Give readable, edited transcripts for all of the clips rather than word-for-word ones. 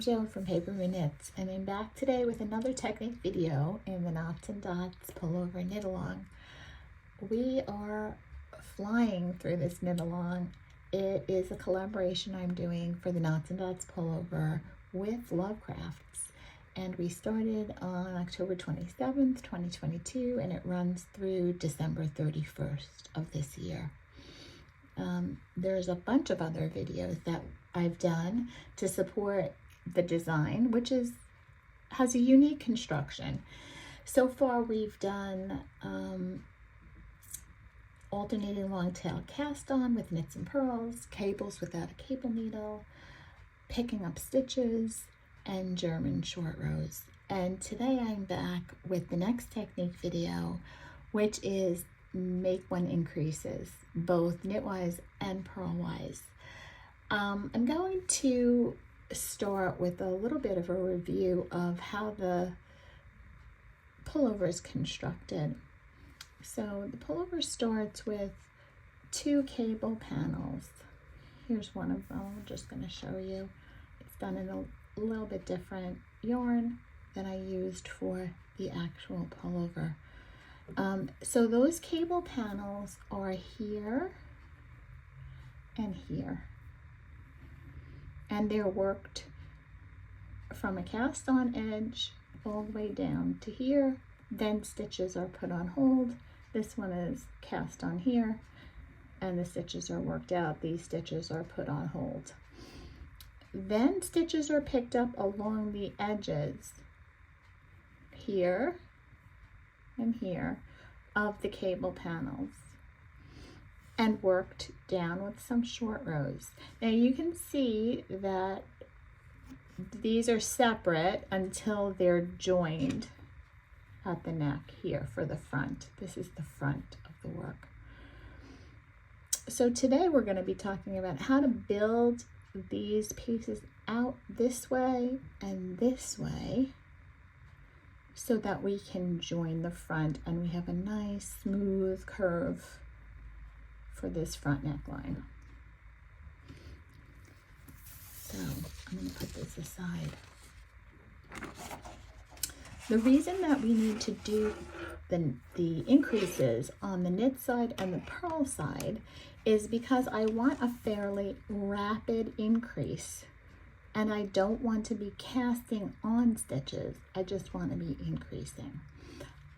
Jo from Paper Knits, and I'm back today with another technique video in the Knots and Dots Pullover knit along. We are flying through this knit along. It is a collaboration I'm doing for the Knots and Dots Pullover with LoveCrafts, and we started on October 27th, 2022, and it runs through December 31st of this year. There's a bunch of other videos that I've done to support the design, which has a unique construction. So far we've done alternating long tail cast on with knits and purls, cables without a cable needle, picking up stitches, and German short rows. And today I'm back with the next technique video, which is make one increases, both knitwise and purlwise. I'm going to start with a little bit of a review of how the pullover is constructed. So the pullover starts with 2 cable panels. Here's one of them. I'm just going to show you. It's done in a little bit different yarn than I used for the actual pullover. So those cable panels are here and here, and they're worked from a cast on edge all the way down to here. Then stitches are put on hold. This one is cast on here, and the stitches are worked out. These stitches are put on hold. Then stitches are picked up along the edges here and here of the cable panels and worked down with some short rows. Now you can see that these are separate until they're joined at the neck here for the front. This is the front of the work. So today we're going to be talking about how to build these pieces out this way and this way, so that we can join the front and we have a nice smooth curve for this front neckline. So I'm going to put this aside. The reason that we need to do the increases on the knit side and the purl side is because I want a fairly rapid increase. And I don't want to be casting on stitches. I just want to be increasing.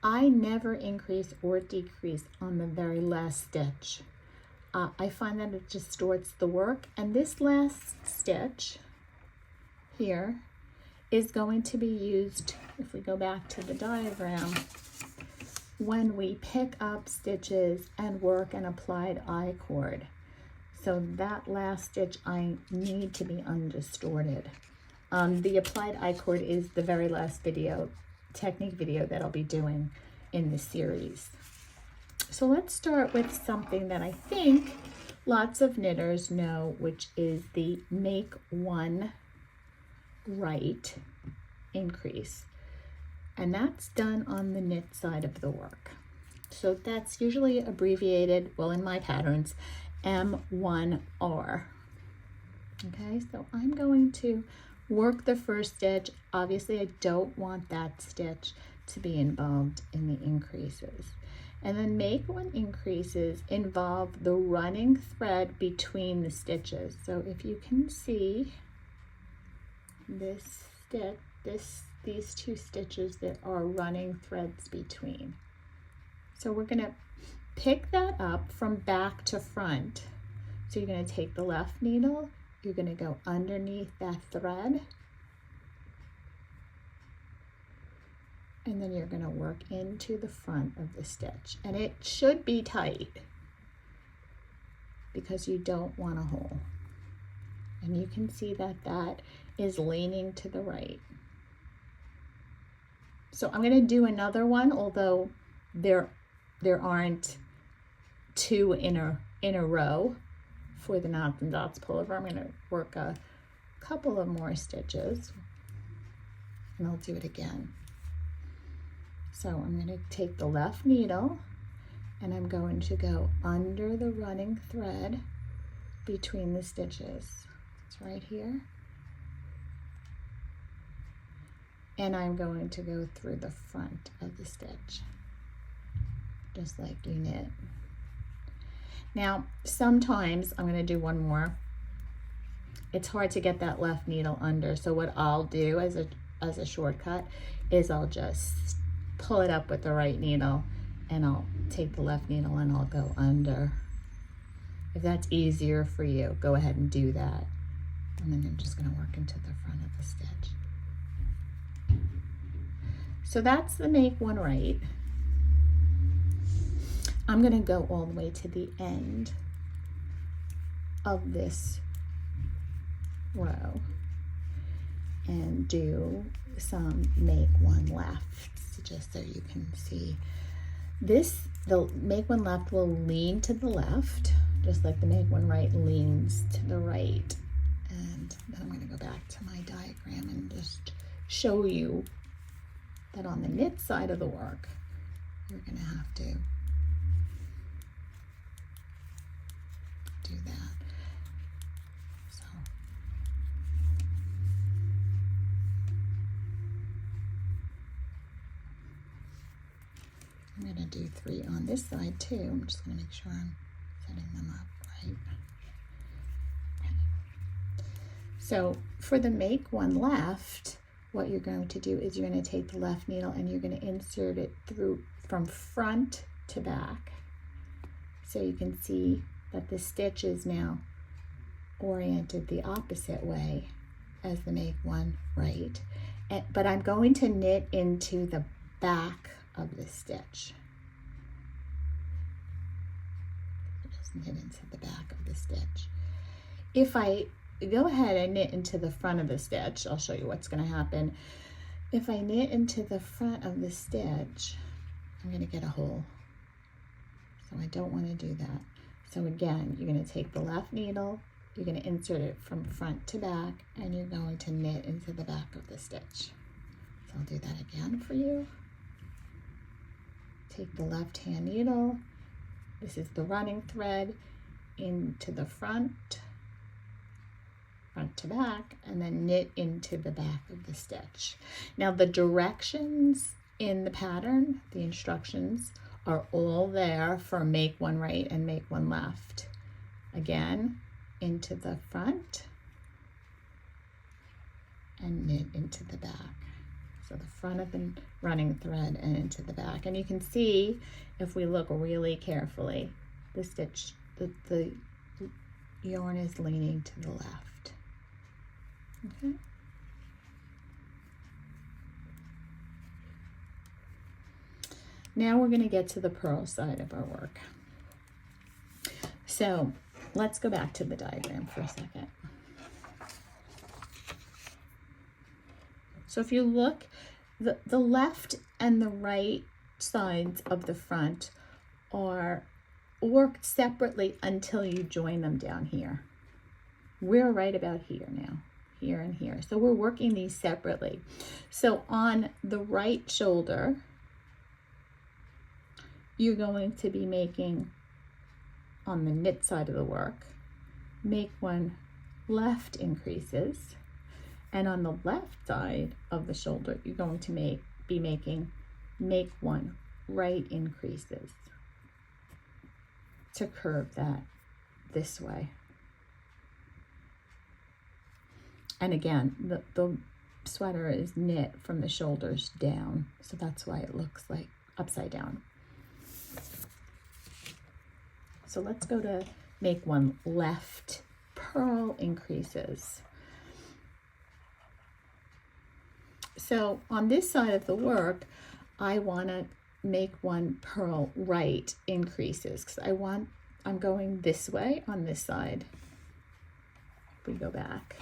I never increase or decrease on the very last stitch. I find that it distorts the work. And this last stitch here is going to be used, if we go back to the diagram, when we pick up stitches and work an applied I-cord. So that last stitch I need to be undistorted. The applied I-cord is the very last technique video that I'll be doing in the series. So let's start with something that I think lots of knitters know, which is the make one right increase. And that's done on the knit side of the work. So that's usually abbreviated, well, in my patterns, M1R. Okay, so I'm going to work the first stitch. Obviously, I don't want that stitch to be involved in the increases. And then make one increases involve the running thread between the stitches. So if you can see this stitch, these 2 stitches that are running threads between. So we're going to pick that up from back to front. So you're going to take the left needle, you're going to go underneath that thread, and then you're going to work into the front of the stitch. And it should be tight because you don't want a hole. And you can see that that is leaning to the right. So I'm going to do another one, although there aren't 2 in a row for the Knots and Dots Pullover. I'm going to work a couple of more stitches and I'll do it again. So I'm going to take the left needle and I'm going to go under the running thread between the stitches. It's right here. and I'm going to go through the front of the stitch, just like you knit. Now, sometimes I'm going to do one more. It's hard to get that left needle under, so what I'll do as a shortcut is I'll just pull it up with the right needle, and I'll take the left needle and I'll go under. If that's easier for you, go ahead and do that. And then I'm just going to work into the front of the stitch. So that's the make one right. I'm going to go all the way to the end of this row and do some make one lefts, just so you can see this. The make one left will lean to the left, just like the make one right leans to the right. And then I'm going to go back to my diagram and just show you that on the knit side of the work, you're going to have to do that. So I'm going to do 3 on this side too. I'm just going to make sure I'm setting them up right. Okay. So for the make one left, what you're going to do is you're going to take the left needle and you're going to insert it through from front to back. So you can see that the stitch is now oriented the opposite way as the make one right. But I'm going to knit into the back of the stitch. Just knit into the back of the stitch. If I go ahead and knit into the front of the stitch, I'll show you what's going to happen. If I knit into the front of the stitch, I'm going to get a hole. So I don't want to do that. So again, you're going to take the left needle, you're going to insert it from front to back, and you're going to knit into the back of the stitch. So I'll do that again for you. Take the left hand needle, this is the running thread, into the front to back, and then knit into the back of the stitch. Now the directions in the pattern, the instructions, are all there for make one right and make one left. Again, into the front and knit into the back. So the front of the running thread and into the back. And you can see, if we look really carefully, the stitch, the yarn is leaning to the left. Okay. Now we're going to get to the purl side of our work. So let's go back to the diagram for a second. So if you look, the left and the right sides of the front are worked separately until you join them down here. We're right about here now, here and here. So we're working these separately. So on the right shoulder, you're going to be making, on the knit side of the work, make one left increases, and on the left side of the shoulder, you're going to be making make one right increases to curve that this way. And again, the sweater is knit from the shoulders down, so that's why it looks like upside down. So let's go to make one left purl increases. So on this side of the work, I want to make one purl right increases because I'm going this way on this side. If we go back,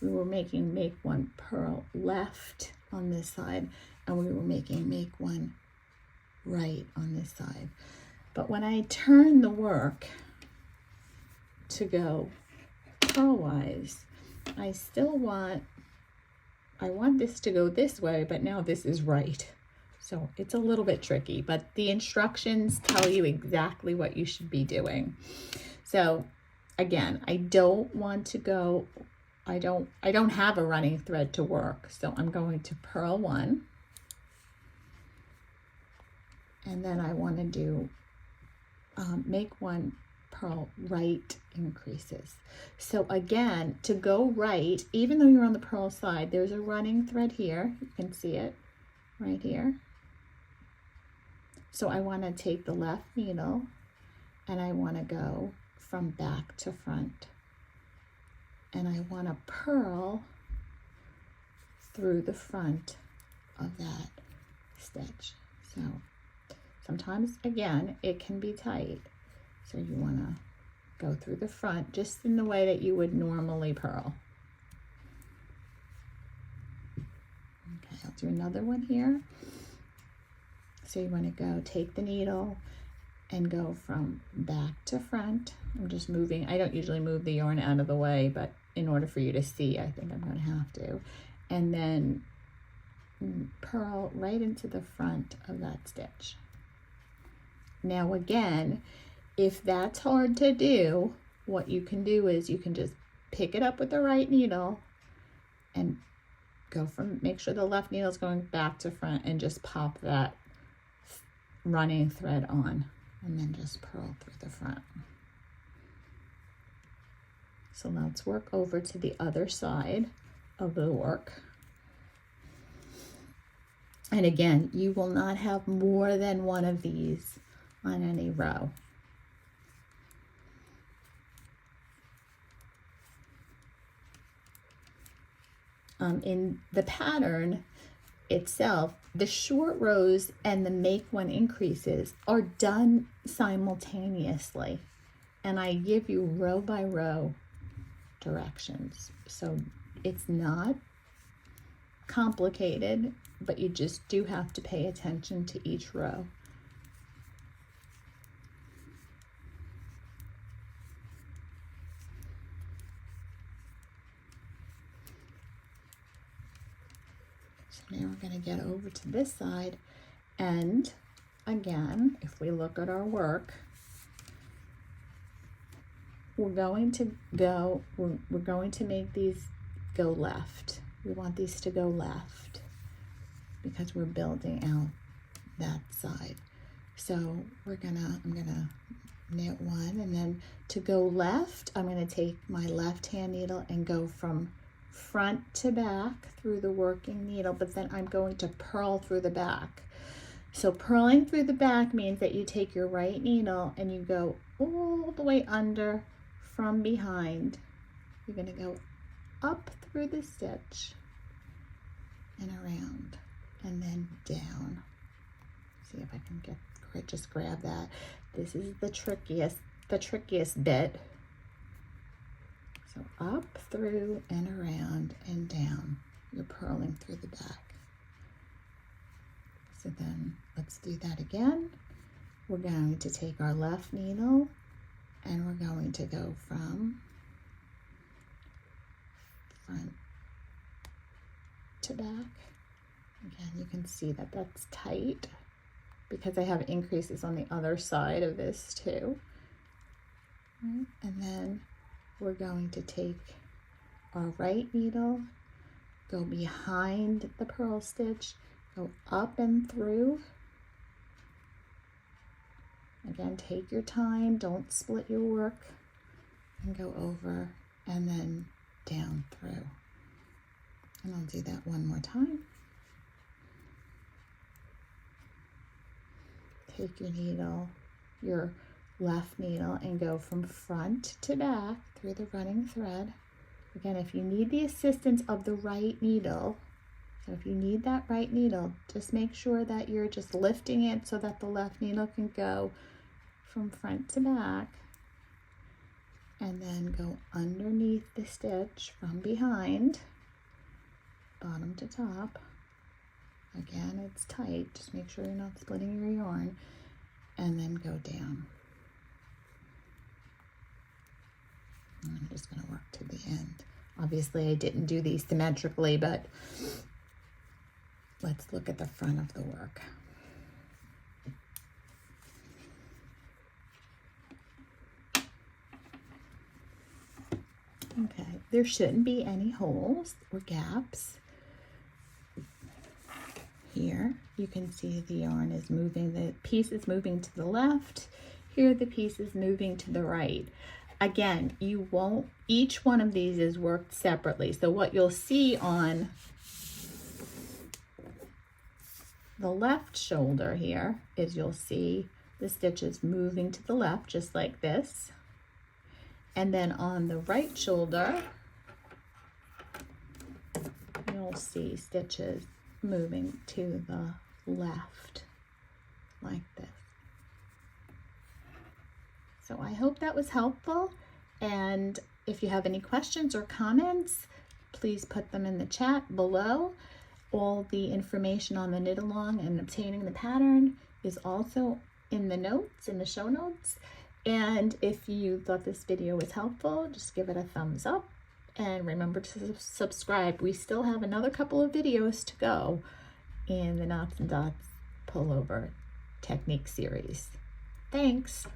we were making make one purl left on this side, and we were making make one right on this side. But when I turn the work to go purlwise, I want this to go this way, but now this is right. So it's a little bit tricky, but the instructions tell you exactly what you should be doing. So again, I don't want to go I don't have a running thread to work, so I'm going to purl one, and then I want to do make one purl right increases. So again, to go right, even though you're on the purl side, there's a running thread here. You can see it right here. So I want to take the left needle and I want to go from back to front. And I want to purl through the front of that stitch. So sometimes, again, it can be tight. So you want to go through the front just in the way that you would normally purl. Okay, I'll do another one here. So you want to go take the needle and go from back to front. I'm just moving. I don't usually move the yarn out of the way, but in order for you to see, I think I'm going to have to. And then purl right into the front of that stitch. Now again, if that's hard to do, what you can do is you can just pick it up with the right needle and go from, make sure the left needle is going back to front and just pop that running thread on and then just purl through the front. So let's work over to the other side of the work. And again, you will not have more than one of these on any row. In the pattern itself, the short rows and the make one increases are done simultaneously. And I give you row by row directions. So it's not complicated, but you just do have to pay attention to each row. So now we're going to get over to this side, and again, if we look at our work, we're going to make these go left. We want these to go left because we're building out that side. So I'm gonna knit one, and then to go left, I'm gonna take my left hand needle and go from front to back through the working needle, but then I'm going to purl through the back. So purling through the back means that you take your right needle and you go all the way under from behind. You're going to go up through the stitch and around and then down. See if I can just grab that. This is the trickiest bit. So up, through, and around, and down. You're purling through the back. So then let's do that again. We're going to take our left needle and we're going to go from front to back. Again, you can see that that's tight because I have increases on the other side of this too. And then we're going to take our right needle, go behind the purl stitch, go up and through. Again, take your time, don't split your work, and go over and then down through. And I'll do that one more time. Take your needle, your left needle, and go from front to back through the running thread. Again, if you need the assistance of the right needle, so if you need that right needle, just make sure that you're just lifting it so that the left needle can go from front to back, and then go underneath the stitch from behind, bottom to top. Again, it's tight, just make sure you're not splitting your yarn, and then go down. And I'm just going to work to the end. Obviously, I didn't do these symmetrically, but let's look at the front of the work. Okay, there shouldn't be any holes or gaps. Here you can see the yarn is moving, the piece is moving to the left. Here the piece is moving to the right. Again, you won't, each one of these is worked separately. So what you'll see on the left shoulder here is you'll see the stitches moving to the left, just like this. And then on the right shoulder, you'll see stitches moving to the left, like this. So I hope that was helpful. And if you have any questions or comments, please put them in the chat below. All the information on the knit along and obtaining the pattern is also in the notes, in the show notes. And if you thought this video was helpful, just give it a thumbs up and remember to subscribe. We still have another couple of videos to go in the Knots Dots Pullover technique series. Thanks.